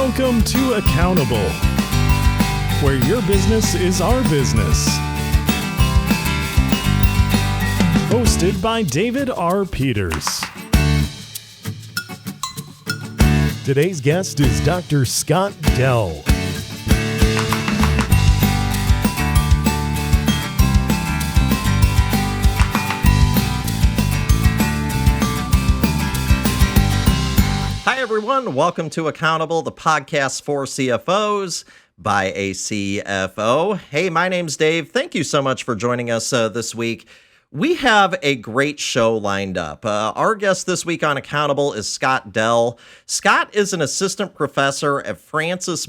Welcome to Accountable, where your business is our business. Hosted by David R. Peters. Today's guest is Dr. Scott Dell. Hi, everyone. Welcome to Accountable, the podcast for CFOs by a CFO. Hey, my name's Dave. Thank you so much for joining us this week. We have a great show lined up. Our guest this week on Accountable is Scott Dell. Scott is an assistant professor at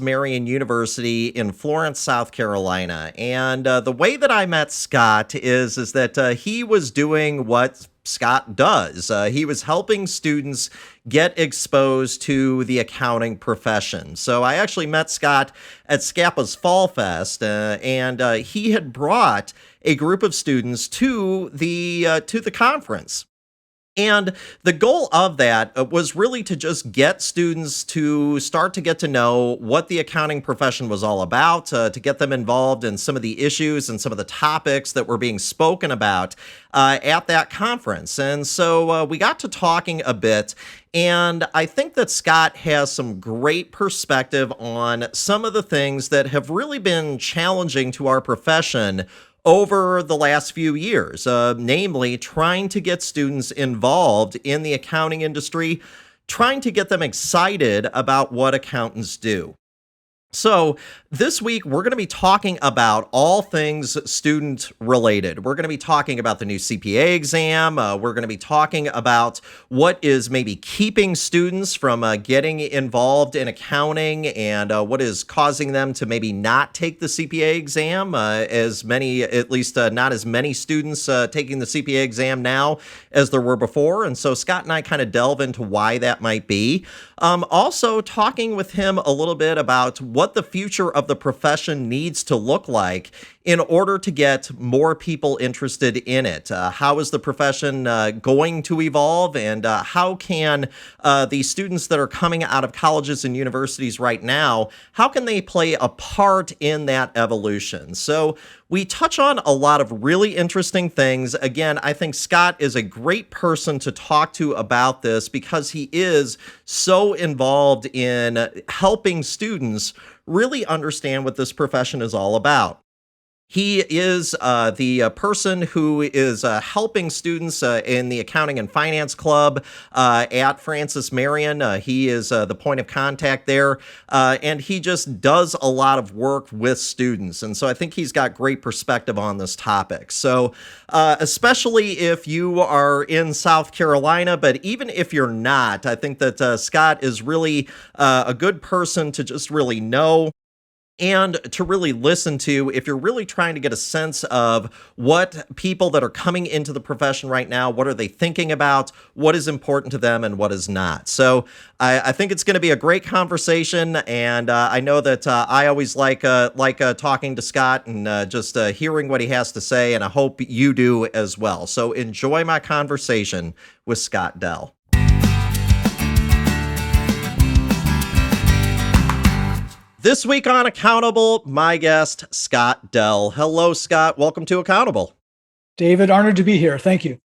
Marion University in Florence, South Carolina. And the way that I met Scott is that he was doing what Scott does. He was helping students get exposed to the accounting profession. So I actually met Scott at SCAPA's Fall Fest, and he had brought a group of students to the conference. And the goal of that was really to just get students to start to get to know what the accounting profession was all about, to get them involved in some of the issues and some of the topics that were being spoken about at that conference. And so we got to talking a bit, and I think that Scott has some great perspective on some of the things that have really been challenging to our profession over the last few years, namely trying to get students involved in the accounting industry, trying to get them excited about what accountants do. So this week, we're going to be talking about all things student related. We're going to be talking about the new CPA exam. We're going to be talking about what is maybe keeping students from getting involved in accounting and what is causing them to maybe not take the CPA exam. At least not as many students taking the CPA exam now as there were before. And so Scott and I kind of delve into why that might be. Also talking with him a little bit about what the future of the profession needs to look like in order to get more people interested in it. How is the profession going to evolve, and how can the students that are coming out of colleges and universities right now, how can they play a part in that evolution? So we touch on a lot of really interesting things. Again, I think Scott is a great person to talk to about this because he is so involved in helping students really understand what this profession is all about. He is the person who is helping students in the Accounting and Finance Club at Marion. He is the point of contact there, and he just does a lot of work with students. And so I think he's got great perspective on this topic. So especially if you are in South Carolina, but even if you're not, I think that Scott is really a good person to just really know and to really listen to if you're really trying to get a sense of what people that are coming into the profession right now, what are they thinking about, what is important to them and what is not. So I think it's going to be a great conversation, and I know that I always like talking to Scott and just hearing what he has to say, and I hope you do as well. So enjoy my conversation with Scott Dell. This week on Accountable, my guest, Scott Dell. Hello, Scott. Welcome to Accountable. David, honored to be here. Thank you.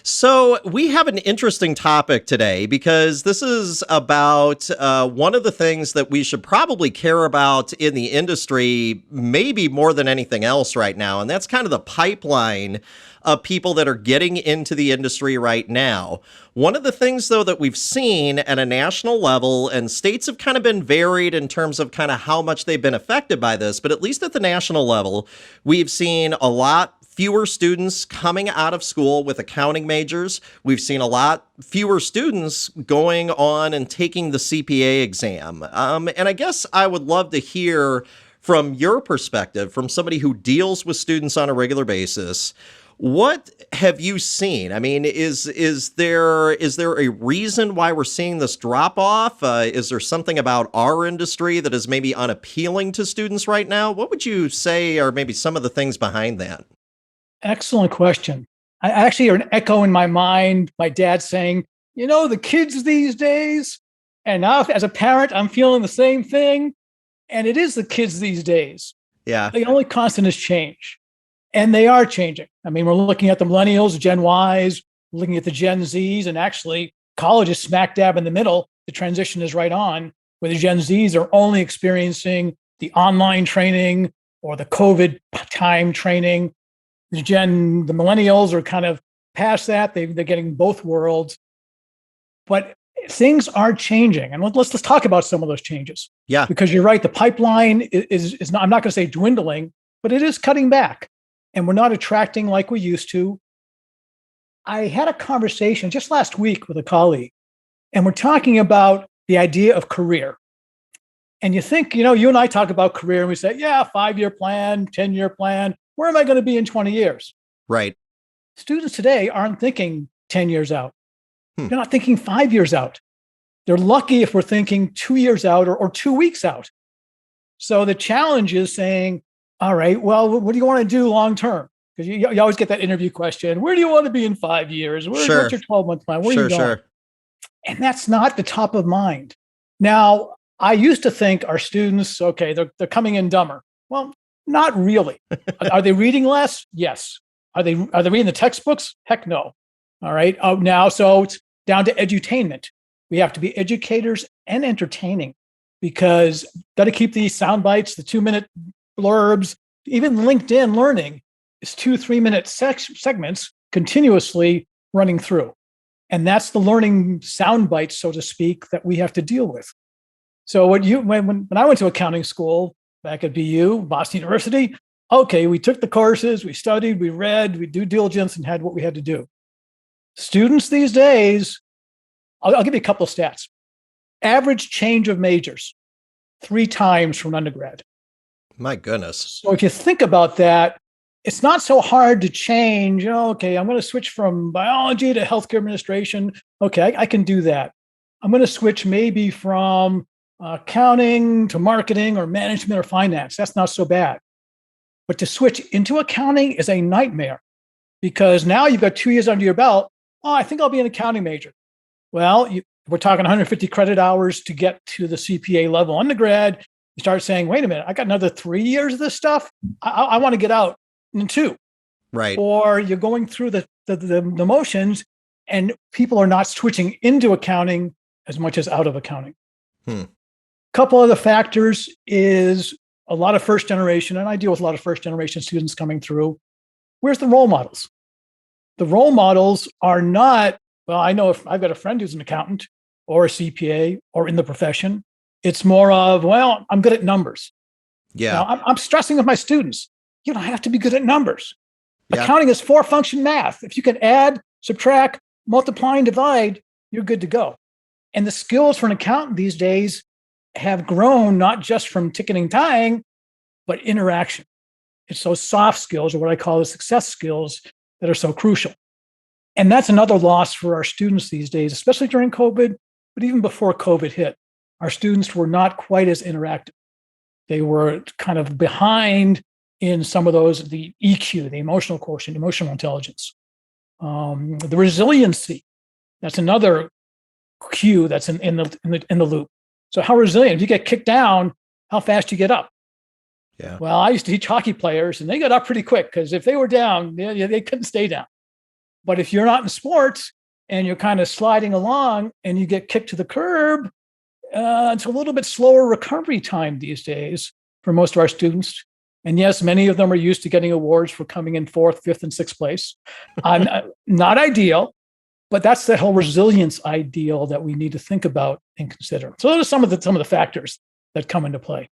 So we have an interesting topic today because this is about one of the things that we should probably care about in the industry, maybe more than anything else right now, and that's kind of the pipeline of people that are getting into the industry right now. One of the things, though, that we've seen at a national level, and states have kind of been varied in terms of kind of how much they've been affected by this, but at least at the national level, we've seen a lot fewer students coming out of school with accounting majors. We've seen a lot fewer students going on and taking the CPA exam. And I guess I would love to hear from your perspective, from somebody who deals with students on a regular basis, what have you seen? I mean, is there a reason why we're seeing this drop off? Is there something about our industry that is maybe unappealing to students right now? What would you say are maybe some of the things behind that? Excellent question. I actually hear an echo in my mind, my dad saying, the kids these days, And now as a parent, I'm feeling the same thing. And it is the kids these days. Yeah. The only constant is change. And they are changing. I mean, we're looking at the millennials, Gen Ys, looking at the Gen Zs, and actually college is smack dab in the middle. The transition is right on, where the Gen Zs are only experiencing the online training or the COVID time training. The millennials are kind of past that. They're getting both worlds. But things are changing. And let's talk about some of those changes. Yeah. Because you're right, the pipeline is not, I'm not going to say dwindling, but it is cutting back. And we're not attracting like we used to. I had a conversation just last week with a colleague, and we're talking about the idea of career. And you think, you and I talk about career, and we say, yeah, 5-year plan, 10-year plan. Where am I going to be in 20 years? Right. Students today aren't thinking 10 years out. They're not thinking 5 years out. They're lucky if we're thinking 2 years out or 2 weeks out. So the challenge is saying, all right, well, what do you want to do long term? Because you always get that interview question. Where do you want to be in 5 years? What's your 12-month plan? Where are you going? Sure. And that's not the top of mind. Now, I used to think our students, okay, they're coming in dumber. Well, not really. Are they reading less? Yes. Are they reading the textbooks? Heck no. All right. Now, so it's down to edutainment. We have to be educators and entertaining, because got to keep these sound bites, the 2-minute blurbs. Even LinkedIn Learning is 2-3 minute segments continuously running through. And that's the learning sound bites, so to speak, that we have to deal with. So when I went to accounting school back at BU, Boston University, okay, we took the courses, we studied, we read, we due diligence, and had what we had to do. Students these days, I'll give you a couple of stats. Average change of majors, 3 times from undergrad. My goodness. So if you think about that, it's not so hard to change. Okay, I'm going to switch from biology to healthcare administration. Okay, I can do that. I'm going to switch maybe from accounting to marketing or management or finance. That's not so bad. But to switch into accounting is a nightmare, because now you've got 2 years under your belt. Oh, I think I'll be an accounting major. Well, we're talking 150 credit hours to get to the CPA level undergrad. You start saying, wait a minute, I got another 3 years of this stuff. I want to get out in 2. Right. Or you're going through the motions, and people are not switching into accounting as much as out of accounting. Couple other factors is a lot of first generation, and I deal with a lot of first generation students coming through. Where's the role models? The role models are not, well, I know if I've got a friend who's an accountant or a CPA or in the profession, it's more of, well, I'm good at numbers. Yeah. Now, I'm stressing with my students, you don't have to be good at numbers. Yeah. Accounting is 4-function math. If you can add, subtract, multiply, and divide, you're good to go. And the skills for an accountant these days have grown not just from ticketing tying, but interaction. It's those soft skills, or what I call the success skills, that are so crucial. And that's another loss for our students these days, especially during COVID, but even before COVID hit. Our students were not quite as interactive. They were kind of behind in some of those, the EQ, the emotional quotient, emotional intelligence, the resiliency. That's another cue that's in the loop. So how resilient? If you get kicked down, how fast you get up? Yeah. Well, I used to teach hockey players, and they got up pretty quick, because if they were down, they couldn't stay down. But if you're not in sports and you're kind of sliding along and you get kicked to the curb, it's a little bit slower recovery time these days for most of our students. And yes, many of them are used to getting awards for coming in 4th, 5th, and 6th place. Not ideal, but that's the whole resilience ideal that we need to think about and consider. So those are some of the factors that come into play.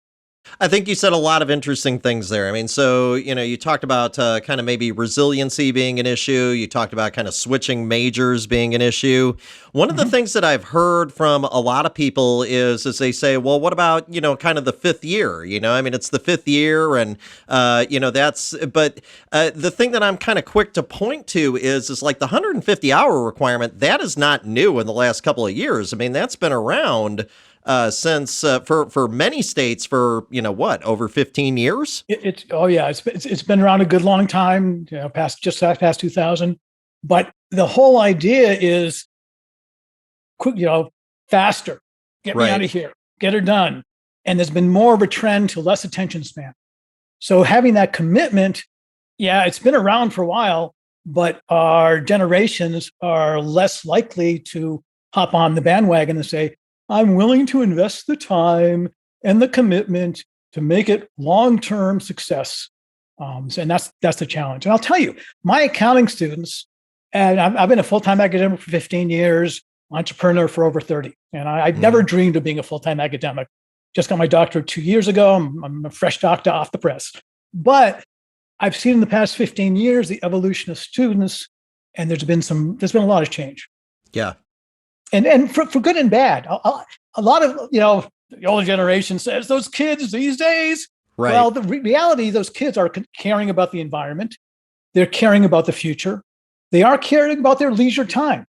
I think you said a lot of interesting things there. I mean, so, you talked about kind of maybe resiliency being an issue. You talked about kind of switching majors being an issue. One of the things that I've heard from a lot of people is they say, well, what about, kind of the 5th year? I mean, it's the 5th year, and, but the thing that I'm kind of quick to point to is like the 150-hour requirement. That is not new in the last couple of years. I mean, that's been around since for many states for over 15 years. It's been around a good long time, past 2000. But the whole idea is quick, faster. Get me out of here. Get her done. And there's been more of a trend to less attention span. So having that commitment, yeah, it's been around for a while, but our generations are less likely to hop on the bandwagon and say, I'm willing to invest the time and the commitment to make it long-term success. And that's the challenge. And I'll tell you, my accounting students, and I've been a full-time academic for 15 years, entrepreneur for over 30. And I've never dreamed of being a full-time academic. Just got my doctorate 2 years ago. I'm a fresh doctor off the press. But I've seen in the past 15 years the evolution of students, and there's been a lot of change. Yeah. And for good and bad. A lot of, the older generation says those kids these days. Right. Well, the reality, those kids are caring about the environment. They're caring about the future. They are caring about their leisure time.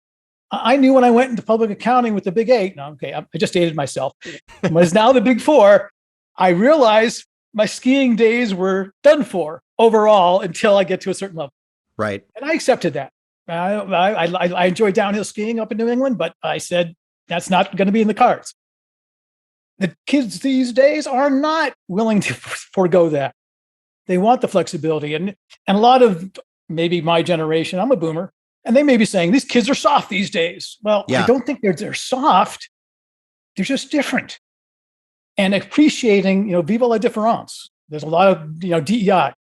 I knew when I went into public accounting with the big 8, I just dated myself, but it's now the big 4, I realized my skiing days were done for overall until I get to a certain level. Right. And I accepted that. I enjoy downhill skiing up in New England, but I said, that's not going to be in the cards. The kids these days are not willing to forego that. They want the flexibility. And a lot of maybe my generation, I'm a boomer, and they may be saying, these kids are soft these days. Well, yeah. I don't think they're soft. They're just different. And appreciating, viva la différence. There's a lot of, DEI,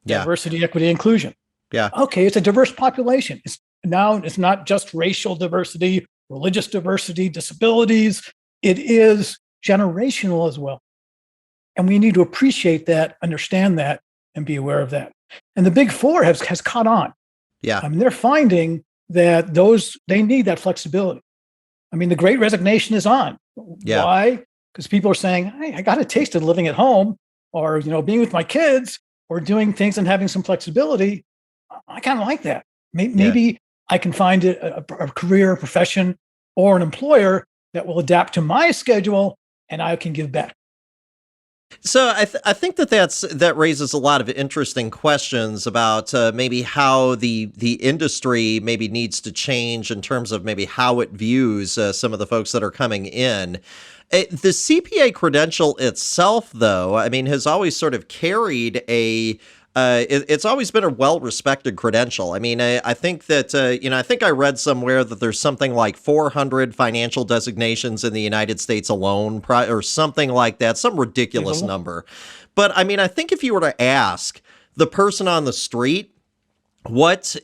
diversity, equity, inclusion. Yeah. Okay, it's a diverse population. It's not just racial diversity, religious diversity, disabilities. It is generational as well. And we need to appreciate that, understand that, and be aware of that. And the big 4 has caught on. Yeah. I mean, they're finding that they need that flexibility. I mean, the Great Resignation is on. Yeah. Why? Because people are saying, hey, I got a taste of living at home, or, being with my kids, or doing things and having some flexibility. I kind of like that. Maybe I can find a career, a profession, or an employer that will adapt to my schedule, and I can give back. So I think that raises a lot of interesting questions about maybe how the industry maybe needs to change in terms of maybe how it views some of the folks that are coming in. The CPA credential itself, though, I mean, has always sort of carried it's always been a well-respected credential. I mean, I think that, I think I read somewhere that there's something like 400 financial designations in the United States alone, or something like that, some ridiculous number. But I mean, I think if you were to ask the person on the street, what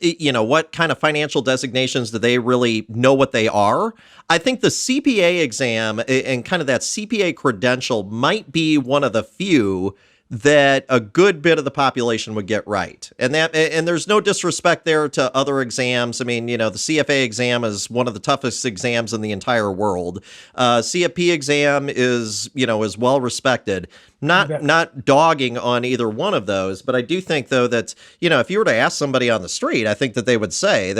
kind of financial designations do they really know what they are? I think the CPA exam and kind of that CPA credential might be one of the few that a good bit of the population would get right. And there's no disrespect there to other exams. I mean, the CFA exam is one of the toughest exams in the entire world. CFP exam is well respected. Not dogging on either one of those, but I do think, though, that, if you were to ask somebody on the street, I think that they would say,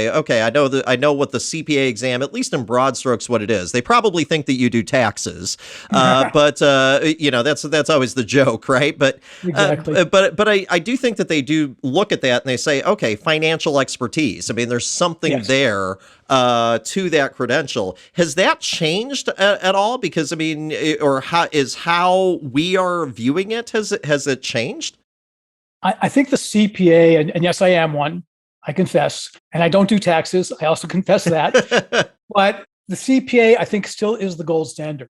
okay, I know what the CPA exam, at least in broad strokes, what it is. They probably think that you do taxes, but that's always the joke, right? But exactly. But I do think that they do look at that and they say, okay, financial expertise. I mean, there's something there to that credential. Has that changed at all? Because I mean, or how we are viewing it, has it changed? I think the CPA, and yes, I am one, I confess, and I don't do taxes. I also confess that, but the CPA, I think, still is the gold standard.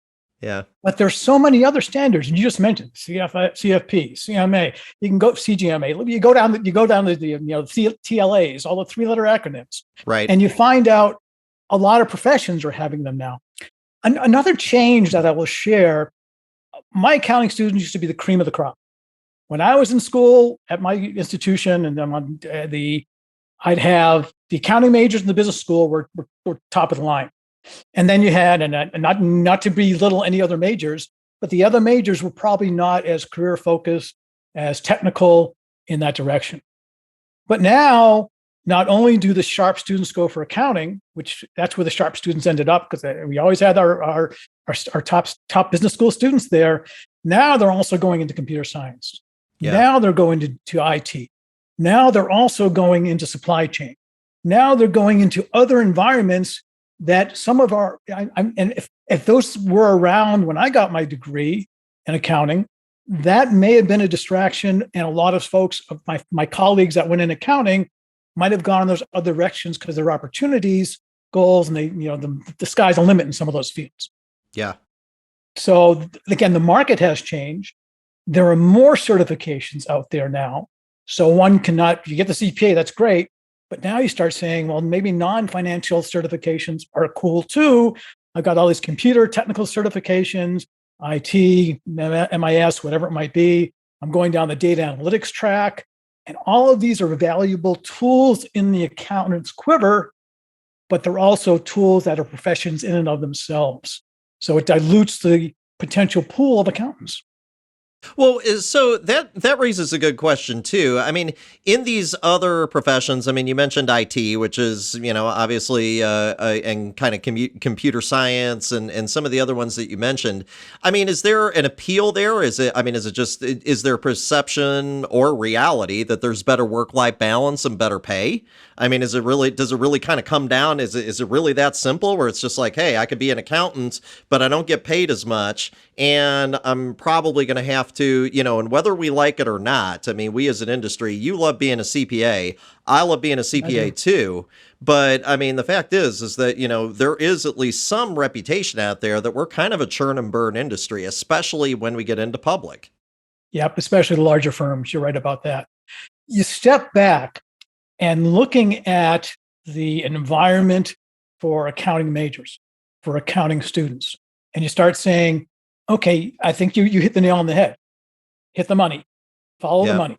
Yeah. But there's so many other standards, and you just mentioned CFP, CMA. You can go CGMA. You go down the TLAs, all the 3-letter acronyms, right? And you find out a lot of professions are having them now. Another change that I will share: my accounting students used to be the cream of the crop. When I was in school at my institution, and then I'd have the accounting majors in the business school were top of the line. And then you had, and not to belittle any other majors, but the other majors were probably not as career focused, as technical in that direction. But now, not only do the sharp students go for accounting, which that's where the sharp students ended up, because we always had our top business school students there. Now they're also going into computer science. Yeah. Now they're going to IT. Now they're also going into supply chain. Now they're going into other environments that some of our, and if those were around when I got my degree in accounting, that may have been a distraction. And a lot of folks, of my colleagues that went in accounting, might have gone in those other directions because there are opportunities, goals, and the sky's the limit in some of those fields. Yeah. So again, the market has changed. There are more certifications out there now. So one cannot, you get the CPA, that's great. But now you start saying, well, maybe non-financial certifications are cool too. I've got all these computer technical certifications, IT, MIS, whatever it might be. I'm going down the data analytics track. And all of these are valuable tools in the accountant's quiver, but they're also tools that are professions in and of themselves. So it dilutes the potential pool of accountants. Well, so that raises a good question too. I mean, in these other professions, I mean, you mentioned IT, which is, obviously, and kind of computer science and some of the other ones that you mentioned. I mean, is there an appeal there? Is there perception or reality that there's better work-life balance and better pay? I mean, does it really kind of come down? Is it really that simple where it's just like, hey, I could be an accountant, but I don't get paid as much, and I'm probably going to have to, and whether we like it or not, I mean, we as an industry, you love being a CPA. I love being a CPA too. But I mean, the fact is that, there is at least some reputation out there that we're kind of a churn and burn industry, especially when we get into public. Yep, especially the larger firms. You're right about that. You step back and looking at the environment for accounting majors, for accounting students, and you start saying, okay, I think you hit the nail on the head. Hit the money, follow the money.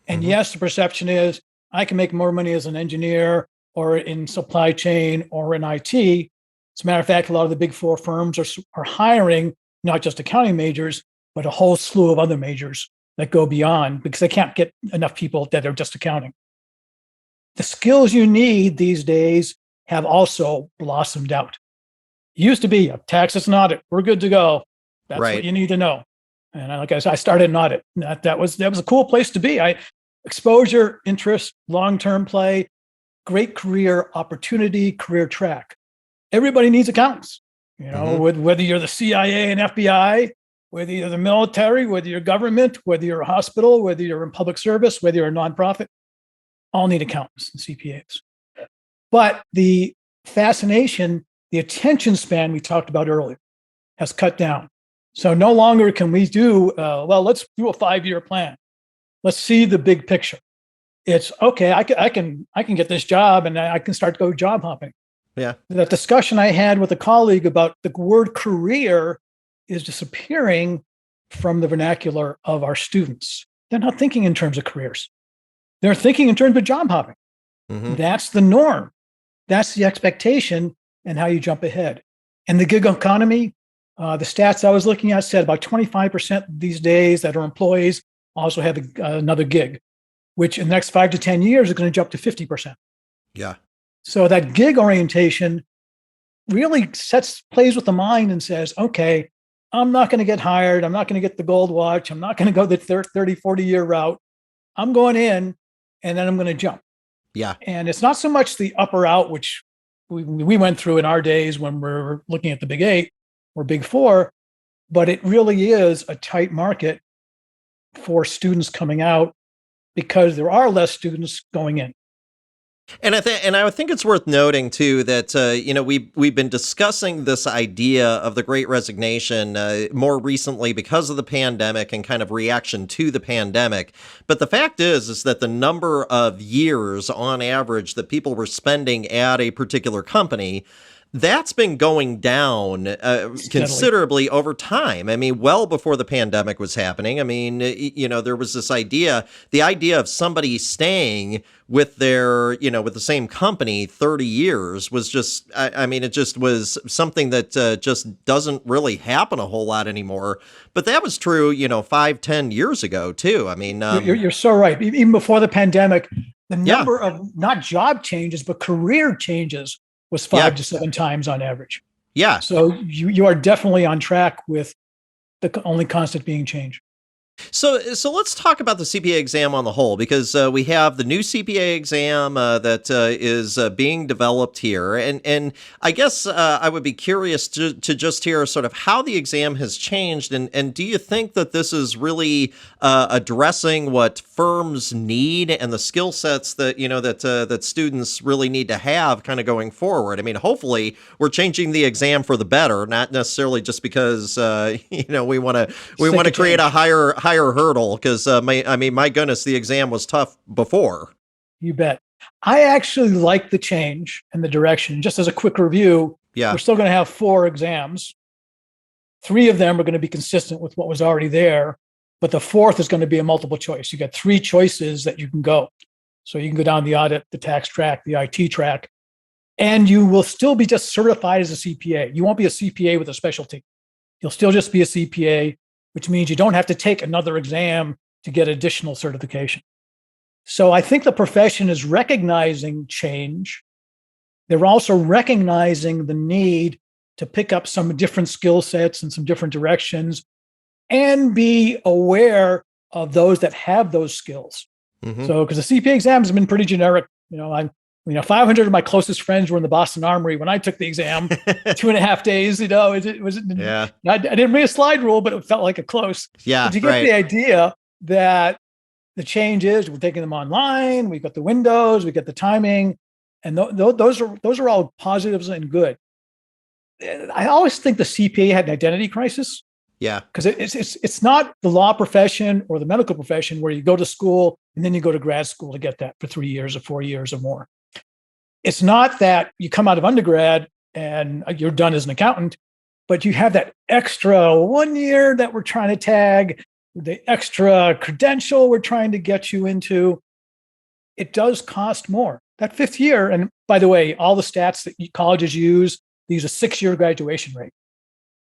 And yes, the perception is I can make more money as an engineer or in supply chain or in IT. As a matter of fact, a lot of the big four firms are hiring not just accounting majors, but a whole slew of other majors that go beyond because they can't get enough people that are just accounting. The skills you need these days have also blossomed out. It used to be a taxes and audit. We're good to go. That's right. What you need to know. And like I said, I started an audit. That was a cool place to be. Exposure, interest, long-term play, great career opportunity, career track. Everybody needs accountants. Whether you're the CIA and FBI, whether you're the military, whether you're government, whether you're a hospital, whether you're in public service, whether you're a nonprofit, all need accountants and CPAs. But the fascination, the attention span we talked about earlier has cut down. So no longer can we do, let's do a 5-year plan. Let's see the big picture. It's okay, I can get this job and I can start to go job hopping. Yeah. That discussion I had with a colleague about the word career is disappearing from the vernacular of our students. They're not thinking in terms of careers. They're thinking in terms of job hopping. That's the norm. That's the expectation and how you jump ahead. And the gig economy, the stats I was looking at said about 25% these days that are employees also have another gig, which in the next 5 to 10 years is going to jump to 50%. Yeah. So that gig orientation really plays with the mind and says, okay, I'm not going to get hired. I'm not going to get the gold watch. I'm not going to go the 30, 40-year route. I'm going in and then I'm going to jump. Yeah. And it's not so much the up or out, which we went through in our days when we're looking at the Big 8 or Big 4, but it really is a tight market for students coming out because there are less students going in. And I think it's worth noting too that we've been discussing this idea of the Great Resignation more recently because of the pandemic and kind of reaction to the pandemic. But the fact is that the number of years on average that people were spending at a particular company, that's been going down considerably over time. I mean, well before the pandemic was happening. I mean, there was this idea, the idea of somebody staying with their, with the same company 30 years was just, it just was something that just doesn't really happen a whole lot anymore. But that was true, 5-10 years ago too. I mean, you're so right. Even before the pandemic, the number of not job changes, but career changes was 5 to 7 times on average. Yeah. So you are definitely on track with the only constant being change. So let's talk about the CPA exam on the whole, because we have the new CPA exam that is being developed here, and I guess I would be curious to just hear sort of how the exam has changed, and do you think that this is really addressing what firms need and the skill sets that that students really need to have kind of going forward? I mean, hopefully we're changing the exam for the better, not necessarily just because we want to create a higher hurdle, because my goodness, the exam was tough before. You bet. I actually like the change and the direction. Just as a quick review, we're still going to have 4 exams. 3 of them are going to be consistent with what was already there, but the 4th is going to be a multiple choice. You get 3 choices that you can go. So you can go down the audit, the tax track, the IT track, and you will still be just certified as a CPA. You won't be a CPA with a specialty. You'll still just be a CPA, which means you don't have to take another exam to get additional certification. So I think the profession is recognizing change. They're also recognizing the need to pick up some different skill sets and some different directions and be aware of those that have those skills. Mm-hmm. So, because the CPA exam has been pretty generic. 500 of my closest friends were in the Boston Armory when I took the exam. 2.5 days. I didn't bring a slide rule, but it felt like a close. Yeah, but you get the idea that the change is we're taking them online. We've got the windows, we got the timing, and those are all positives and good. I always think the CPA had an identity crisis. Yeah, because it's not the law profession or the medical profession where you go to school and then you go to grad school to get that for 3 years or 4 years or more. It's not that you come out of undergrad and you're done as an accountant, but you have that extra 1 year that we're trying to tag, the extra credential we're trying to get you into. It does cost more. That 5th year, and by the way, all the stats that colleges use, they use a 6-year graduation rate.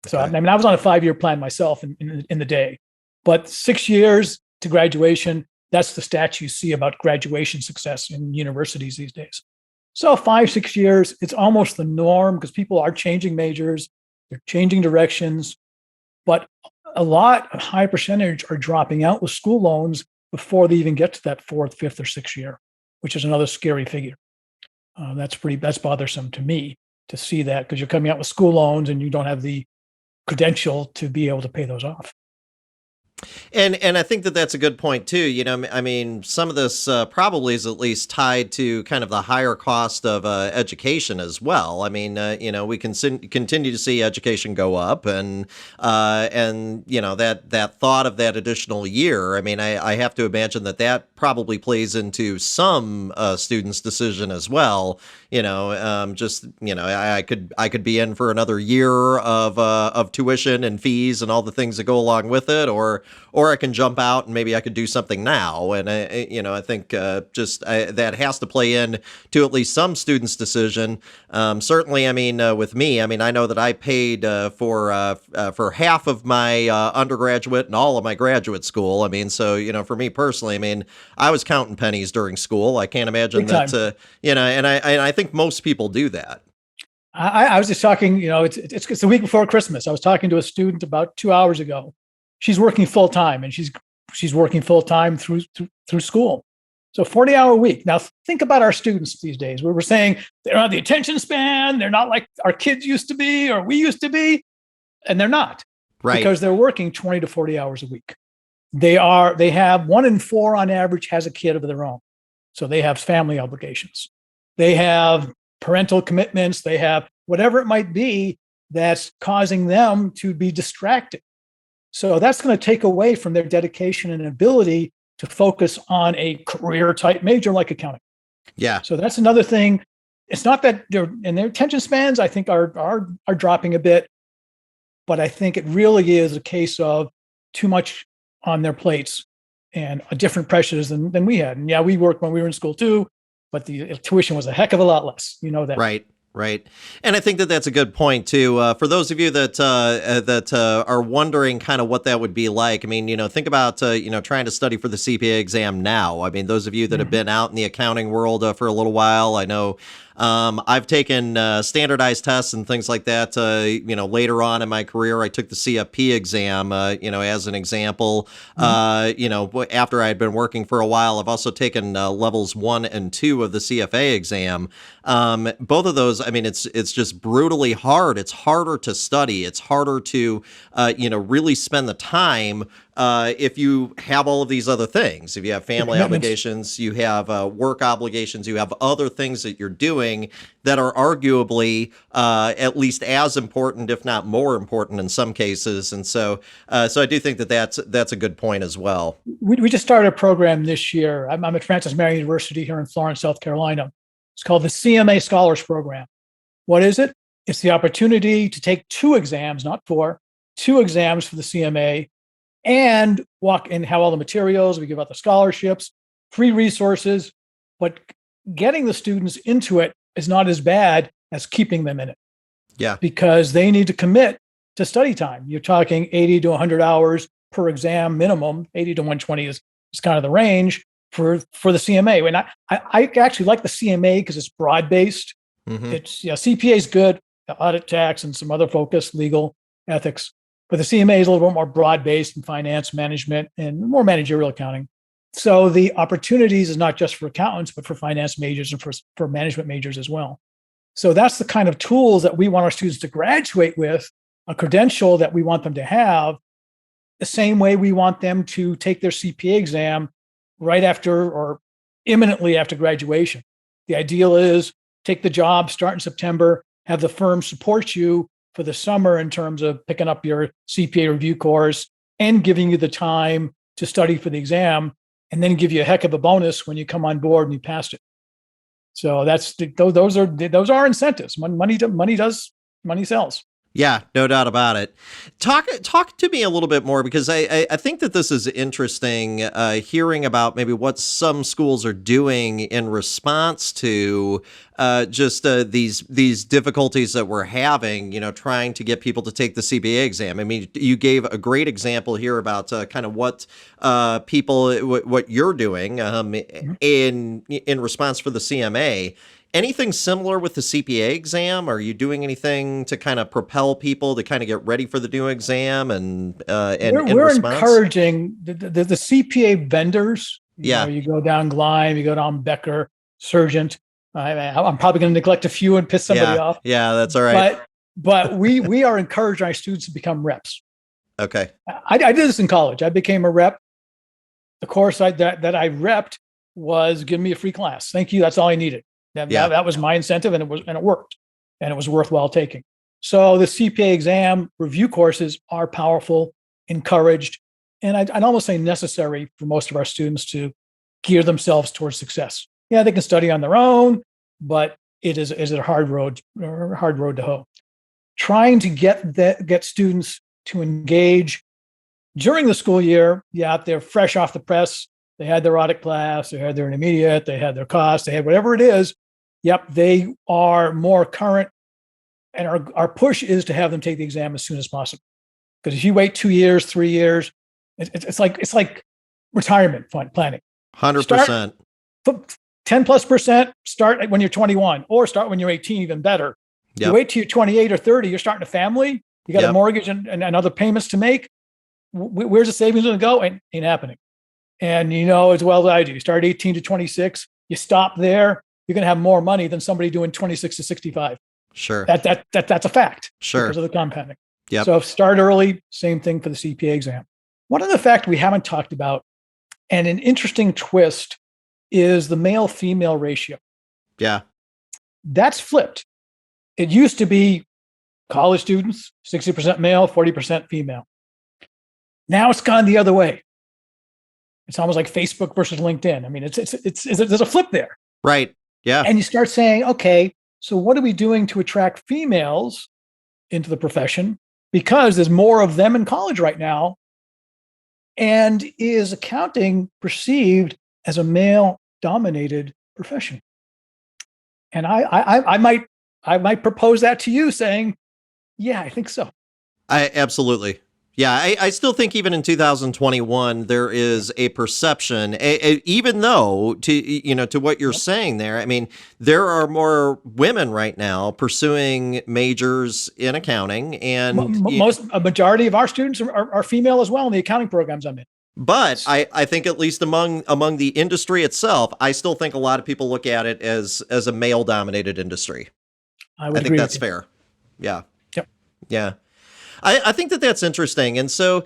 So, I was on a 5-year plan myself in the day, but 6 years to graduation, that's the stats you see about graduation success in universities these days. So 5-6 years, it's almost the norm because people are changing majors, they're changing directions, but a high percentage are dropping out with school loans before they even get to that 4th, 5th, or 6th year, which is another scary figure. That's bothersome to me to see that, because you're coming out with school loans and you don't have the credential to be able to pay those off. And I think that that's a good point too. Some of this probably is at least tied to kind of the higher cost of education as well. We can continue to see education go up, and that thought of that additional year. I have to imagine that probably plays into some students' decision as well. I could be in for another year of tuition and fees and all the things that go along with it, or I can jump out and maybe I could do something now. And I think that has to play in to at least some students' decision. Certainly, with me, I know that I paid for half of my undergraduate and all of my graduate school. So for me personally, I was counting pennies during school. I can't imagine that. And I think most people do that. I was just talking. It's the week before Christmas. I was talking to a student about 2 hours ago. She's working full time, and she's working full time through school. So 40-hour week. Now think about our students these days. We're saying they're on the attention span. They're not like our kids used to be or we used to be, and they're not, right? Because they're working 20 to 40 hours a week. They have 1 in 4 on average has a kid of their own, so they have family obligations. They have parental commitments. They have whatever it might be that's causing them to be distracted. So that's going to take away from their dedication and ability to focus on a career type major like accounting. Yeah. So that's another thing. It's not that their attention spans, I think, are dropping a bit, but I think it really is a case of too much on their plates and different pressures than we had. And yeah, we worked when we were in school too, but the tuition was a heck of a lot less. You know that. Right. And I think that that's a good point too. For those of you that are wondering kind of what that would be like. Think about, trying to study for the CPA exam now. Those of you that have been out in the accounting world for a little while, I know I've taken standardized tests and things like that. Later on in my career, I took the CFP exam. As an example, after I had been working for a while, I've also taken levels 1 and 2 of the CFA exam. Both of those, I mean, it's just brutally hard. It's harder to study. It's harder to really spend the time if you have all of these other things. If you have family obligations, you have work obligations, you have other things that you're doing that are arguably at least as important, if not more important in some cases. And so I do think that's a good point as well. We just started a program this year. I'm at Marion University here in Florence, South Carolina. It's called the Cma Scholars Program. What is it? It's the opportunity to take 2 exams, not 4, 2 exams for the CMA, and walk and have all the materials. We give out the scholarships, free resources, but getting the students into it is not as bad as keeping them in it. Yeah. Because they need to commit to study time. You're talking 80 to 100 hours per exam minimum. 80 to 120 is kind of the range for the CMA. And I actually like the CMA because it's broad-based. Mm-hmm. It's CPA is good, audit, tax, and some other focus, legal, ethics. But the CMA is a little bit more broad-based in finance, management, and more managerial accounting. So the opportunities is not just for accountants, but for finance majors and for management majors as well. So that's the kind of tools that we want our students to graduate with, a credential that we want them to have, the same way we want them to take their CPA exam right after or imminently after graduation. The ideal is take the job, start in September, have the firm support you for the summer in terms of picking up your CPA review course and giving you the time to study for the exam, and then give you a heck of a bonus when you come on board and you passed it. So those are incentives. Money sells. Yeah, no doubt about it. Talk to me a little bit more, because I think that this is interesting, hearing about maybe what some schools are doing in response to these difficulties that we're having, trying to get people to take the CPA exam. I mean, you gave a great example here about kind of what what you're doing in response for the CMA. Anything similar with the CPA exam? Are you doing anything to kind of propel people to kind of get ready for the new exam we're encouraging the CPA vendors. You go down Gleim, you go down Becker, Surgent. I'm probably going to neglect a few and piss somebody off. Yeah, that's all right. But we are encouraging our students to become reps. Okay. I did this in college. I became a rep. The course that I repped was give me a free class. Thank you. That's all I needed. That was my incentive, and it worked, and it was worthwhile taking. So the CPA exam review courses are powerful, encouraged, and I'd almost say necessary for most of our students to gear themselves towards success. Yeah, they can study on their own, but it is a hard road to hoe. Trying to get students to engage during the school year. Yeah, they're fresh off the press. They had their audit class, they had their intermediate, they had their cost, they had whatever it is. Yep, they are more current, and our push is to have them take the exam as soon as possible. Because if you wait 2 years, 3 years, it's like retirement planning. 100%. 10+% start when you're 21, or start when you're 18, even better. Yep. You wait till you're 28 or 30, you're starting a family, you got a mortgage and other payments to make. Where's the savings going to go? Ain't happening. And as well as I do, you start 18 to 26, you stop there, you're going to have more money than somebody doing 26 to 65. Sure. That's a fact. Sure. Because of the compounding. Yep. So start early, same thing for the CPA exam. One other fact we haven't talked about, and an interesting twist, is the male-female ratio. Yeah. That's flipped. It used to be college students, 60% male, 40% female. Now it's gone the other way. It's almost like Facebook versus LinkedIn. I mean, there's a flip there. Right. Yeah. And you start saying, okay, so what are we doing to attract females into the profession? Because there's more of them in college right now. And is accounting perceived as a male-dominated profession? And I might propose that to you, saying, yeah, I think so. Absolutely. Yeah, I still think even in 2021 there is a perception, even though to what you're saying there. I mean, there are more women right now pursuing majors in accounting, and A majority of our students are female as well in the accounting programs I'm in. but I think at least among the industry itself, I still think a lot of people look at it as a male dominated industry. I would I think agree that's with you. fair. Yeah. Yep. Yeah. I think that's interesting. And so,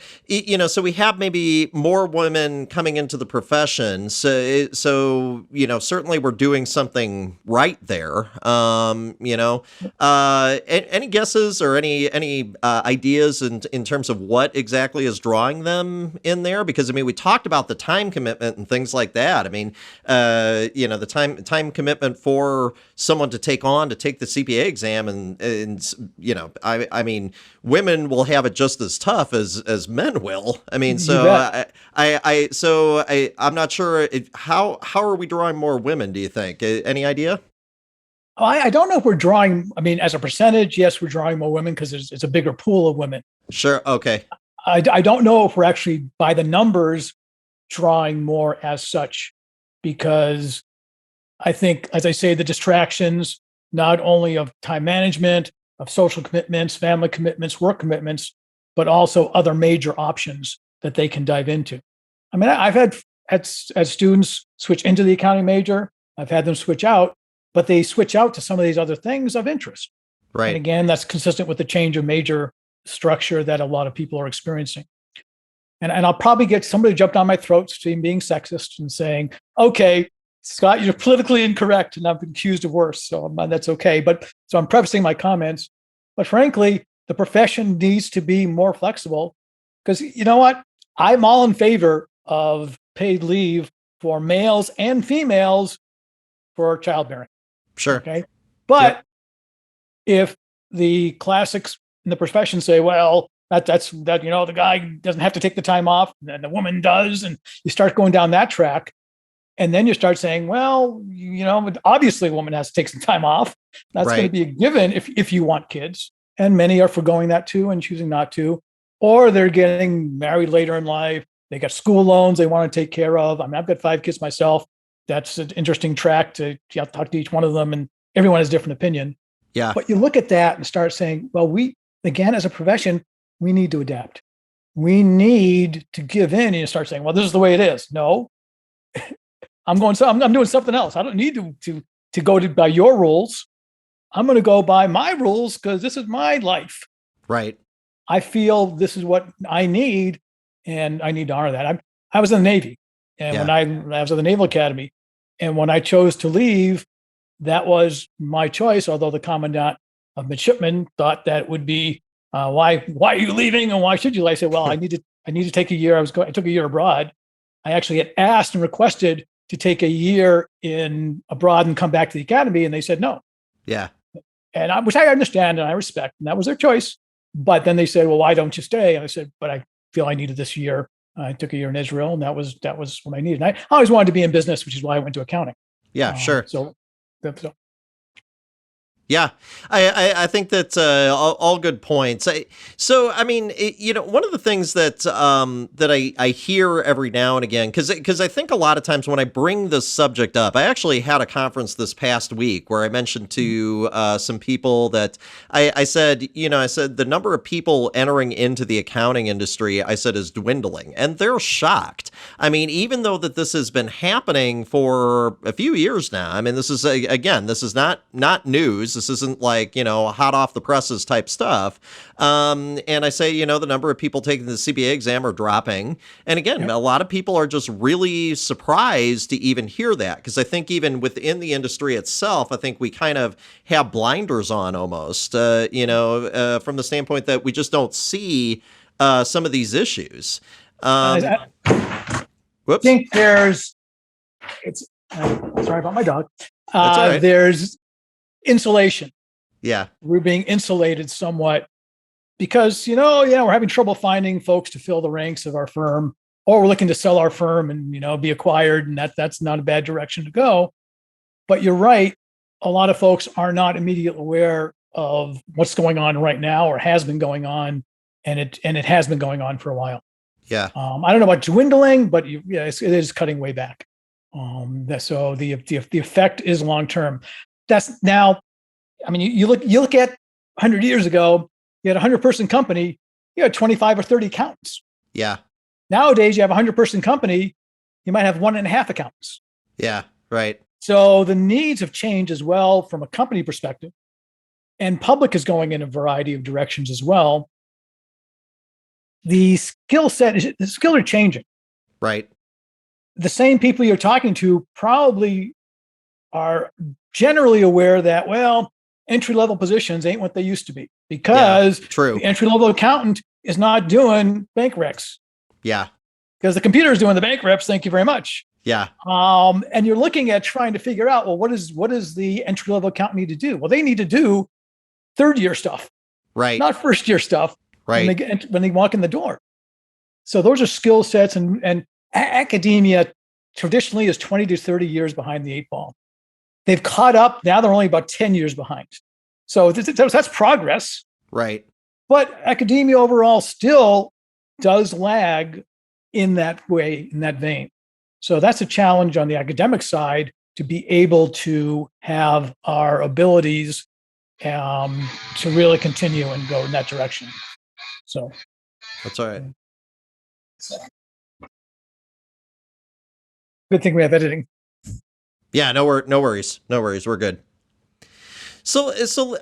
so we have maybe more women coming into the profession. So certainly we're doing something right there. Any guesses or any ideas in terms of what exactly is drawing them in there? Because, I mean, we talked about the time commitment and things like that. I mean, the time commitment for someone to take the CPA exam and I mean, women will have it just as tough as men will. I mean, so I'm not sure how are we drawing more women, do you think? Any idea? I don't know if we're drawing, I mean, as a percentage, yes, we're drawing more women because it's a bigger pool of women. Sure. Okay. I don't know if we're actually by the numbers drawing more as such, because I think, as I say, the distractions, not only of time management, of social commitments, family commitments, work commitments, but also other major options that they can dive into. I mean, I've had students switch into the accounting major. I've had them switch out, but they switch out to some of these other things of interest. Right. And again, that's consistent with the change of major structure that a lot of people are experiencing. And I'll probably get somebody to jump down my throat being sexist and saying, okay, Scott, you're politically incorrect, and I've been accused of worse. So that's okay. But so I'm prefacing my comments. But frankly, the profession needs to be more flexible, because you know what? I'm all in favor of paid leave for males and females for childbearing. Sure. Okay. But if the classics in the profession say, well, that's the guy doesn't have to take the time off, and the woman does, and you start going down that track. And then you start saying, well, obviously a woman has to take some time off. That's going to be a given if you want kids. And many are forgoing that too and choosing not to. Or they're getting married later in life. They got school loans they want to take care of. I mean, I've got 5 kids myself. That's an interesting track to talk to each one of them. And everyone has a different opinion. Yeah. But you look at that and start saying, well, again, as a profession, we need to adapt. We need to give in, and you start saying, well, this is the way it is. No. I'm doing something else. I don't need to go by your rules. I'm going to go by my rules because this is my life. Right. I feel this is what I need, and I need to honor that. I was in the Navy, and when I was at the Naval Academy, and when I chose to leave, that was my choice. Although the commandant of midshipmen thought that would be why are you leaving and why should you? I said, well, I need to take a year. I took a year abroad. I actually had asked and requested to take a year abroad and come back to the academy, and they said no. Yeah. And which I understand and I respect, and that was their choice. But then they said, well, why don't you stay? And I said, but I feel I needed this year. I took a year in Israel, and that was what I needed. And I always wanted to be in business, which is why I went to accounting. Yeah, sure. So yeah, I think that's all good points. So, I mean, one of the things that I hear every now and again, because I think a lot of times when I bring this subject up, I actually had a conference this past week where I mentioned to some people that I said the number of people entering into the accounting industry, I said, is dwindling, and they're shocked. I mean, even though that this has been happening for a few years now. I mean, this is not news. This isn't like, hot off the presses type stuff. And I say, the number of people taking the CPA exam are dropping. And again, a lot of people are just really surprised to even hear that, because I think even within the industry itself, I think we kind of have blinders on almost, from the standpoint that we just don't see some of these issues. Whoops. I think sorry about my dog. Right. There's insulation. Yeah. We're being insulated somewhat because, we're having trouble finding folks to fill the ranks of our firm, or we're looking to sell our firm and, be acquired. And that's not a bad direction to go. But you're right. A lot of folks are not immediately aware of what's going on right now or has been going on and it has been going on for a while. Yeah. I don't know about dwindling, but it is cutting way back. So the effect is long term. That's now. I mean, you look at 100 years ago, you had a 100-person company, you had 25 or 30 accountants. Yeah. Nowadays, you have a 100-person company, you might have 1.5 accountants. Yeah. Right. So the needs have changed as well from a company perspective, and public is going in a variety of directions as well. The skills are changing. Right. The same people you're talking to probably are generally aware that, well, entry-level positions ain't what they used to be, because the entry-level accountant is not doing bank recs. Yeah. Because the computer is doing the bank reps. Thank you very much. Yeah. And you're looking at trying to figure out, well, what does the entry-level accountant need to do? Well, they need to do third-year stuff, right? Not first-year stuff, right? When they walk in the door. So those are skill sets, and academia traditionally is 20 to 30 years behind the 8-ball. They've caught up. Now they're only about 10 years behind. So that's progress. Right. But academia overall still does lag in that way, in that vein. So that's a challenge on the academic side, to be able to have our abilities to really continue and go in that direction. So that's all right. Good thing we have editing. Yeah, no worries. We're good. So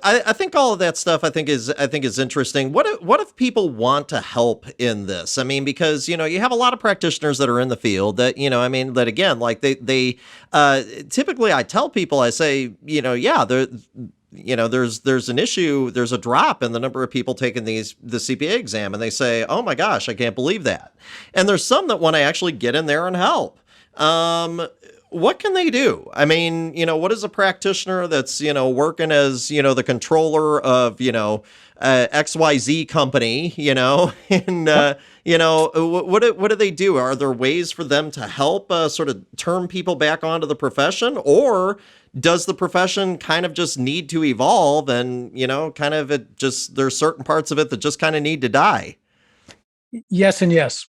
I think all of that stuff I think is interesting. What if people want to help in this? I mean, because you have a lot of practitioners that are in the field that that again, like they typically, I tell people, I say, there's an issue, there's a drop in the number of people taking the CPA exam, and they say, oh my gosh, I can't believe that. And there's some that want to actually get in there and help. What can they do? I mean, what is a practitioner that's, working as, the controller of, XYZ company, and, what do they do? Are there ways for them to help sort of turn people back onto the profession? Or does the profession kind of just need to evolve and, there's certain parts of it that just kind of need to die? Yes and yes.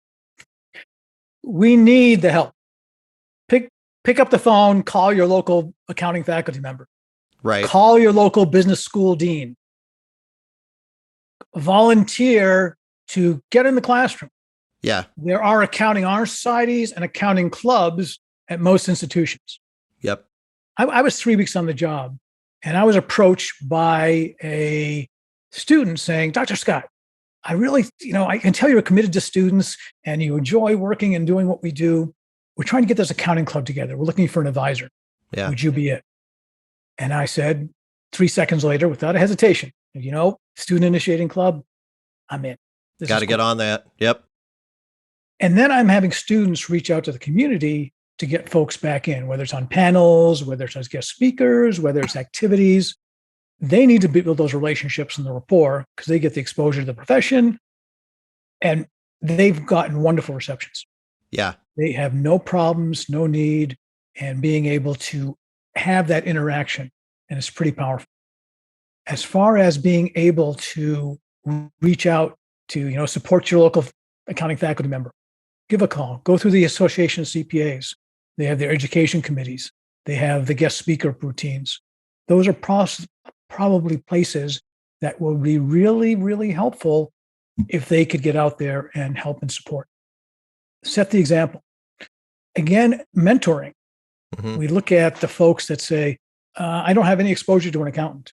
We need the help. Pick up the phone, call your local accounting faculty member. Right. Call your local business school dean. Volunteer to get in the classroom. Yeah. There are accounting honor societies and accounting clubs at most institutions. Yep. I was 3 weeks on the job, and I was approached by a student saying, Dr. Scott, I really, I can tell you're committed to students and you enjoy working and doing what we do. We're trying to get this accounting club together. We're looking for an advisor. Yeah. Would you be it? And I said 3 seconds later, without a hesitation, student initiating club, I'm in. Got to get on that. Yep. And then I'm having students reach out to the community to get folks back in, whether it's on panels, whether it's as guest speakers, whether it's activities. They need to build those relationships and the rapport, because they get the exposure to the profession, and they've gotten wonderful receptions. Yeah. They have no problems, no need, and being able to have that interaction. And it's pretty powerful. As far as being able to reach out to, support your local accounting faculty member, give a call, go through the Association of CPAs. They have their education committees. They have the guest speaker routines. Those are probably places that will be really, really helpful if they could get out there and help and support. Set the example. Again, mentoring. Mm-hmm. We look at the folks that say, I don't have any exposure to an accountant.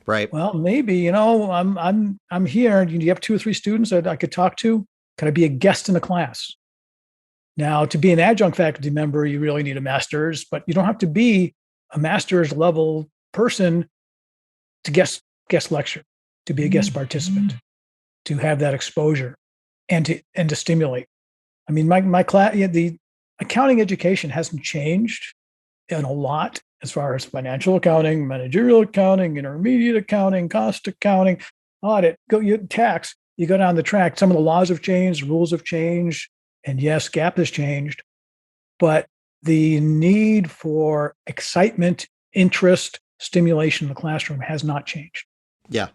Right. Well, maybe, I'm here. Do you have 2 or 3 students that I could talk to? Could I be a guest in the class? Now, to be an adjunct faculty member, you really need a master's, but you don't have to be a master's level person to guest lecture, to be a guest participant, to have that exposure and to stimulate. I mean, my class, the accounting education hasn't changed in a lot as far as financial accounting, managerial accounting, intermediate accounting, cost accounting, audit, tax. You go down the track. Some of the laws have changed, rules have changed, and yes, GAAP has changed, but the need for excitement, interest, stimulation in the classroom has not changed. Yeah.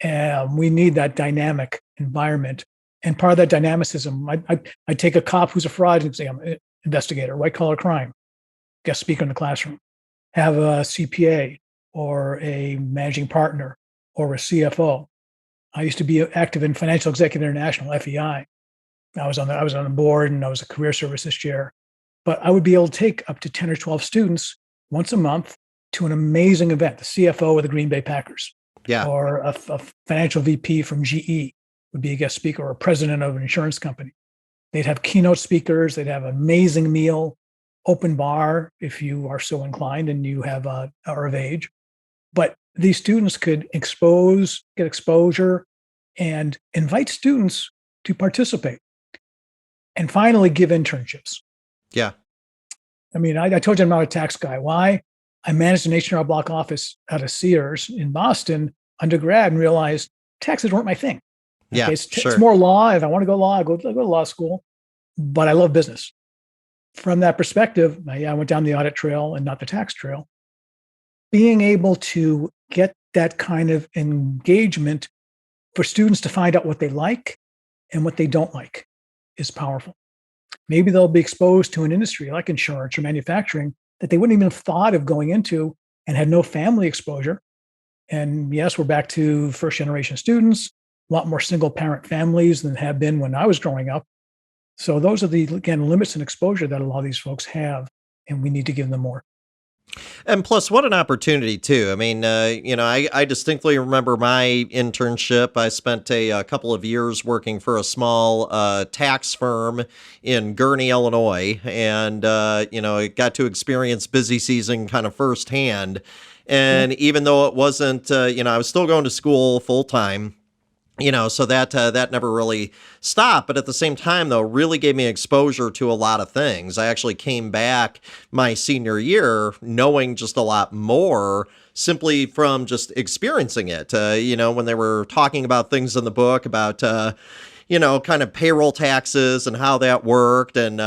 We need that dynamic environment. And part of that dynamicism, I take a cop who's a fraud investigator, white collar crime, guest speaker in the classroom, have a CPA or a managing partner or a CFO. I used to be active in Financial Executive International, FEI. I was on the board and I was a career services chair. But I would be able to take up to 10 or 12 students once a month to an amazing event, the CFO of the Green Bay Packers, or a financial VP from GE would be a guest speaker, or a president of an insurance company. They'd have keynote speakers. They'd have an amazing meal, open bar if you are so inclined and you are of age. But these students could get exposure, and invite students to participate. And finally, give internships. Yeah. I mean, I told you I'm not a tax guy. Why? I managed an H&R Block office out of Sears in Boston undergrad and realized taxes weren't my thing. Yeah, okay, sure. It's more law. If I want to go law, I go to law school. But I love business. From that perspective, I went down the audit trail and not the tax trail. Being able to get that kind of engagement for students to find out what they like and what they don't like is powerful. Maybe they'll be exposed to an industry like insurance or manufacturing that they wouldn't even have thought of going into and had no family exposure. And yes, we're back to first generation students, a lot more single parent families than have been when I was growing up. So those are the, again, limits and exposure that a lot of these folks have, and we need to give them more. And plus, what an opportunity, too. I mean, I distinctly remember my internship. I spent a couple of years working for a small tax firm in Gurnee, Illinois, and, I got to experience busy season kind of firsthand. And even though it wasn't, I was still going to school full time. So that never really stopped. But at the same time, though, really gave me exposure to a lot of things. I actually came back my senior year knowing just a lot more simply from just experiencing it. When they were talking about things in the book about, kind of payroll taxes and how that worked and,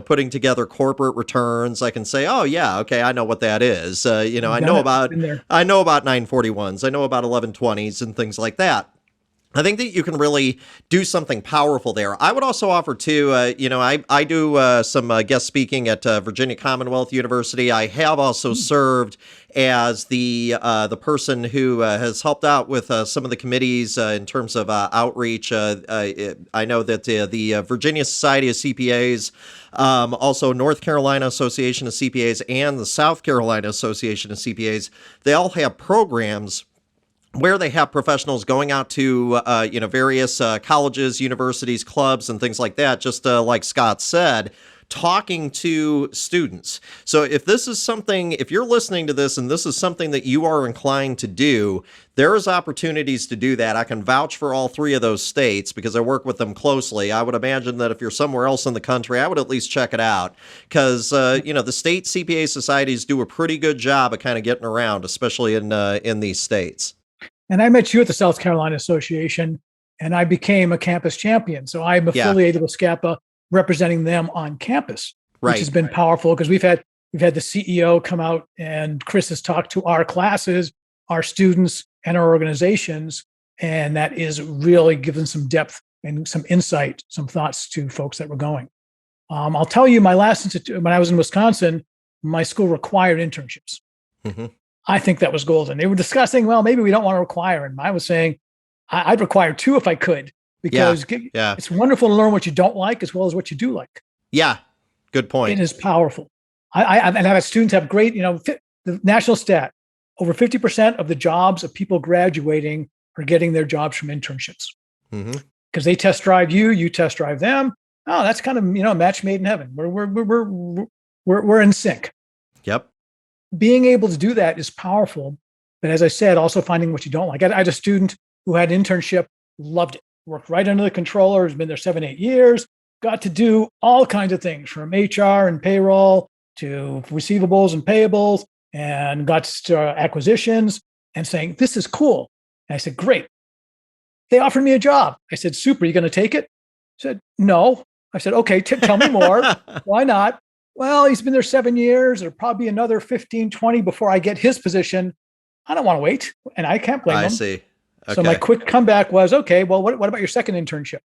putting together corporate returns, I can say, oh, yeah, okay, I know what that is. I know about 941s. I know about 1120s and things like that. I think that you can really do something powerful there. I would also offer too, I do some guest speaking at Virginia Commonwealth University. I have also served as the person who has helped out with some of the committees in terms of outreach. I know that the Virginia Society of CPAs, also North Carolina Association of CPAs, and the South Carolina Association of CPAs, they all have programs where they have professionals going out to, various colleges, universities, clubs, and things like that, just like Scott said, talking to students. So if you're listening to this and this is something that you are inclined to do, there is opportunities to do that. I can vouch for all three of those states because I work with them closely. I would imagine that if you're somewhere else in the country, I would at least check it out because, the state CPA societies do a pretty good job of kind of getting around, especially in these states. And I met you at the South Carolina Association, and I became a campus champion. So I'm affiliated with SCAPA, representing them on campus, which has been powerful because we've had the CEO come out, and Chris has talked to our classes, our students, and our organizations, and that is really given some depth and some insight, some thoughts to folks that were going. I'll tell you, my last institute when I was in Wisconsin, my school required internships. Mm-hmm. I think that was golden. They were discussing, well, maybe we don't want to require. And I was saying, I'd require 2 if I could, because it's wonderful to learn what you don't like as well as what you do like. Yeah, good point. It is powerful. I've had students have great, the national stat, over 50% of the jobs of people graduating are getting their jobs from internships. Mm-hmm. Because they test drive you test drive them. Oh, that's kind of, a match made in heaven. We're in sync. Yep. Being able to do that is powerful. But as I said, also finding what you don't like. I had a student who had an internship, loved it, worked right under the controller, has been there 7-8 years, got to do all kinds of things from HR and payroll to receivables and payables, and got to acquisitions and saying, this is cool. And I said, great. They offered me a job. I said, super, you going to take it? He said, no. I said, okay, tell me more. Why not? Well, he's been there 7 years. There'll probably be another 15, 20 before I get his position. I don't want to wait. And I can't blame him. I see. So my quick comeback was, okay, well, what about your second internship?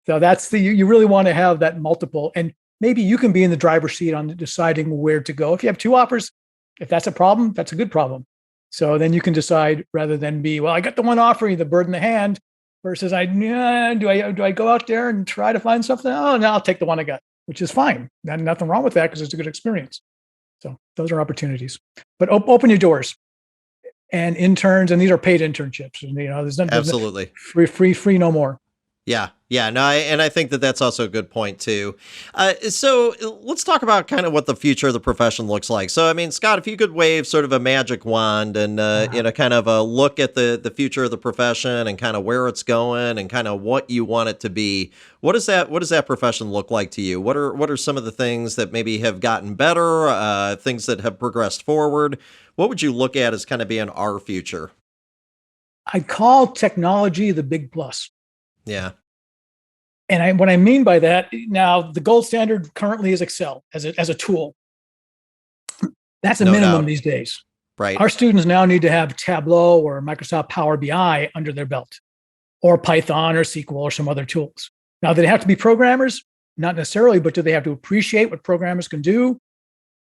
So that's you really want to have that multiple, and maybe you can be in the driver's seat on deciding where to go. If you have two offers, if that's a problem, that's a good problem. So then you can decide rather than be, well, I got the one offering, the bird in the hand, versus do I go out there and try to find something? Oh, no, I'll take the one I got, which is fine. Nothing wrong with that because it's a good experience. So those are opportunities. But open your doors. And interns, and these are paid internships. And there's nothing Absolutely free, no more. Yeah. No, I think that that's also a good point too. So let's talk about kind of what the future of the profession looks like. So, I mean, Scott, if you could wave sort of a magic wand and, kind of a look at the future of the profession and kind of where it's going and kind of what you want it to be, what does that profession look like to you? What are some of the things that maybe have gotten better, things that have progressed forward? What would you look at as kind of being our future? I'd call technology the big plus. Yeah. And what I mean by that, now the gold standard currently is Excel as a tool. That's a minimum these days. Right. Our students now need to have Tableau or Microsoft Power BI under their belt, or Python or SQL or some other tools. Now, do they have to be programmers? Not necessarily, but do they have to appreciate what programmers can do?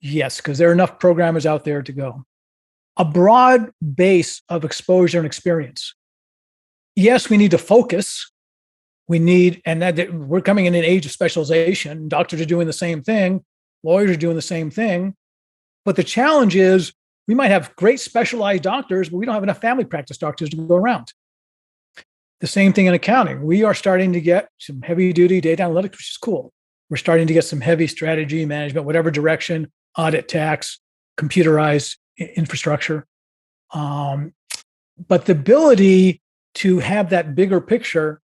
Yes, because there are enough programmers out there to go. A broad base of exposure and experience. Yes, we need to focus. We're coming in an age of specialization. Doctors are doing the same thing. Lawyers are doing the same thing. But the challenge is we might have great specialized doctors, but we don't have enough family practice doctors to go around. The same thing in accounting. We are starting to get some heavy duty data analytics, which is cool. We're starting to get some heavy strategy management, whatever direction, audit, tax, computerized infrastructure. But the ability to have that bigger picture,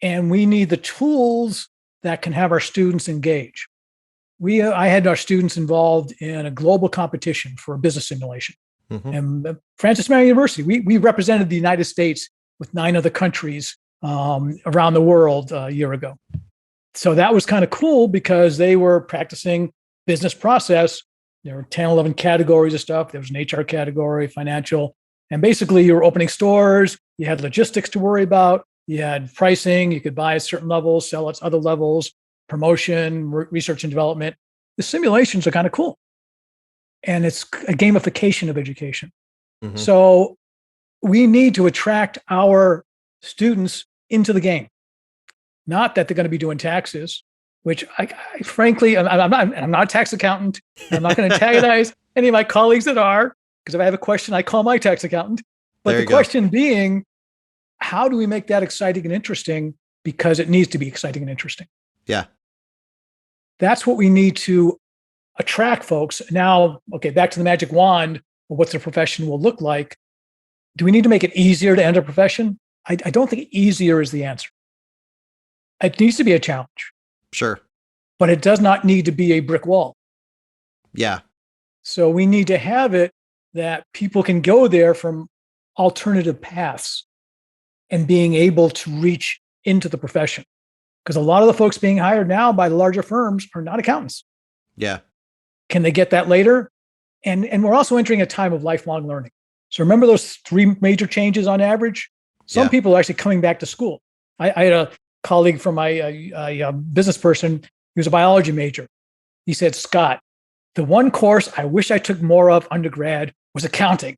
and we need the tools that can have our students engage. I had our students involved in a global competition for a business simulation. Mm-hmm. And Francis Marion University, we represented the United States with 9 other countries around the world a year ago. So that was kind of cool because they were practicing business process. There were 10, 11 categories of stuff. There was an HR category, financial. And basically you were opening stores. You had logistics to worry about. You had pricing. You could buy at certain levels, sell at other levels, promotion, research and development. The simulations are kind of cool. And it's a gamification of education. Mm-hmm. So we need to attract our students into the game. Not that they're going to be doing taxes, which I frankly, I'm not a tax accountant. I'm not going to antagonize any of my colleagues that are, because if I have a question, I call my tax accountant. But the question being, how do we make that exciting and interesting? Because it needs to be exciting and interesting. Yeah. That's what we need to attract folks. Now, okay, back to the magic wand, what's the profession will look like. Do we need to make it easier to enter a profession? I don't think easier is the answer. It needs to be a challenge. Sure. But it does not need to be a brick wall. Yeah. So we need to have it that people can go there from alternative paths and being able to reach into the profession. Because a lot of the folks being hired now by the larger firms are not accountants. Yeah. Can they get that later? And we're also entering a time of lifelong learning. So remember those 3 major changes on average? Some people are actually coming back to school. I had a colleague from my business person who was a biology major. He said, Scott, the one course I wish I took more of undergrad was accounting.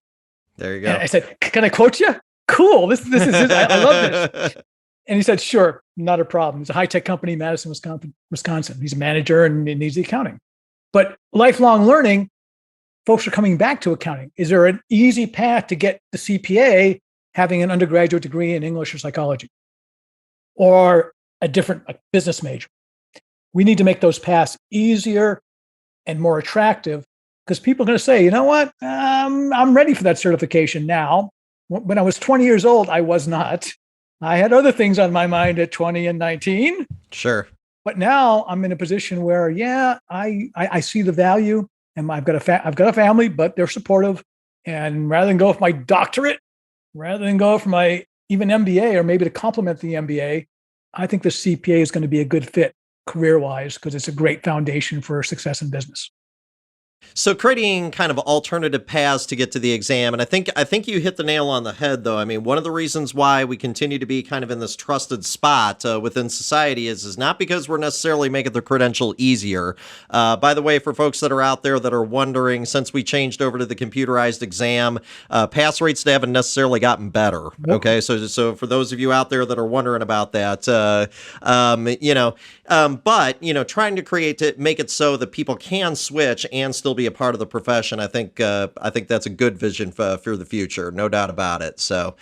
There you go. And I said, can I quote you? Cool. This is it. I love this. And he said, sure, not a problem. It's a high-tech company in Madison, Wisconsin. He's a manager and he needs the accounting. But lifelong learning, folks are coming back to accounting. Is there an easy path to get the CPA having an undergraduate degree in English or psychology? Or a different business major? We need to make those paths easier and more attractive because people are going to say, you know what, I'm ready for that certification now. When I was 20 years old, I was not. I had other things on my mind at 20 and 19. Sure. But now I'm in a position where, I see the value, and I've got a family, but they're supportive. And rather than go for my doctorate, rather than go for my even MBA, or maybe to complement the MBA, I think the CPA is going to be a good fit career-wise because it's a great foundation for success in business. So creating kind of alternative paths to get to the exam, and I think you hit the nail on the head, though. I mean, one of the reasons why we continue to be kind of in this trusted spot within society is not because we're necessarily making the credential easier. By the way, for folks that are out there that are wondering, since we changed over to the computerized exam, pass rates haven't necessarily gotten better. Nope. Okay, so for those of you out there that are wondering about that, but trying to make it so that people can switch and still be a part of the profession. I think that's a good vision for the future, no doubt about it. So,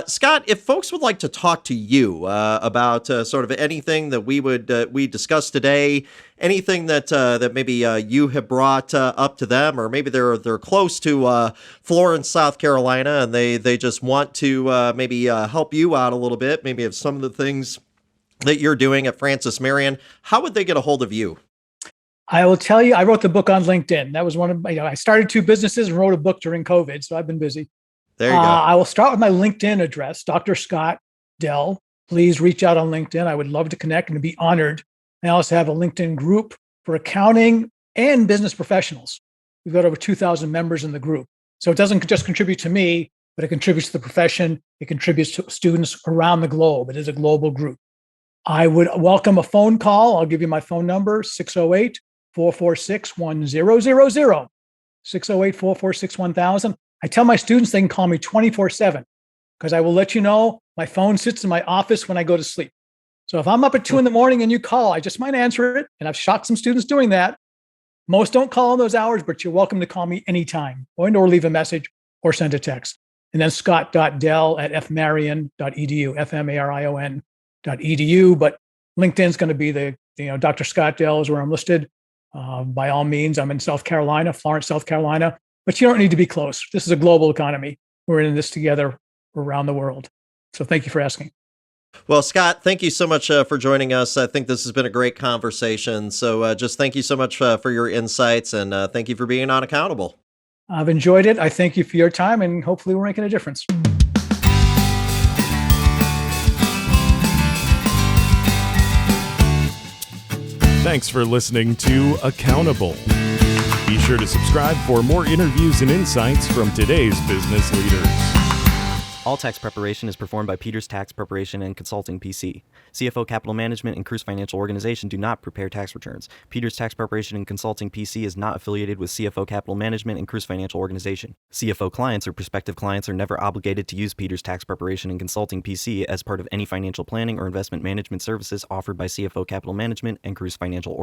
Scott, if folks would like to talk to you about sort of anything that we discussed today, anything that maybe you have brought up to them, or maybe they're close to Florence, South Carolina, and they just want to maybe help you out a little bit, maybe of some of the things that you're doing at Francis Marion, how would they get a hold of you? I will tell you, I wrote the book on LinkedIn. That was one of I started two businesses and wrote a book during COVID, so I've been busy. There you go. I will start with my LinkedIn address, Dr. Scott Dell. Please reach out on LinkedIn. I would love to connect and be honored. I also have a LinkedIn group for accounting and business professionals. We've got over 2,000 members in the group. So it doesn't just contribute to me, but it contributes to the profession. It contributes to students around the globe. It is a global group. I would welcome a phone call. I'll give you my phone number, 608-446-1000, 608-446-1000. I tell my students they can call me 24/7 because I will let you know my phone sits in my office when I go to sleep. So if I'm up at 2 in the morning and you call, I just might answer it. And I've shocked some students doing that. Most don't call in those hours, but you're welcome to call me anytime or leave a message or send a text. And then scott.dell@fmarion.edu, FMARION.edu. But LinkedIn's going to be the, Dr. Scott Dell is where I'm listed. By all means, I'm in South Carolina, Florence, South Carolina, but you don't need to be close. This is a global economy. We're in this together around the world. So thank you for asking. Well, Scott, thank you so much for joining us. I think this has been a great conversation. So just thank you so much for your insights, and thank you for being on Accountable. I've enjoyed it. I thank you for your time, and hopefully we're making a difference. Thanks for listening to Accountable. Be sure to subscribe for more interviews and insights from today's business leaders. All tax preparation is performed by Peters Tax Preparation and Consulting, PC. CFO Capital Management and Cruz Financial Organization do not prepare tax returns. Peters Tax Preparation and Consulting, PC is not affiliated with CFO Capital Management and Cruz Financial Organization. CFO clients or prospective clients are never obligated to use Peters Tax Preparation and Consulting, PC as part of any financial planning or investment management services offered by CFO Capital Management and Cruz Financial Organization.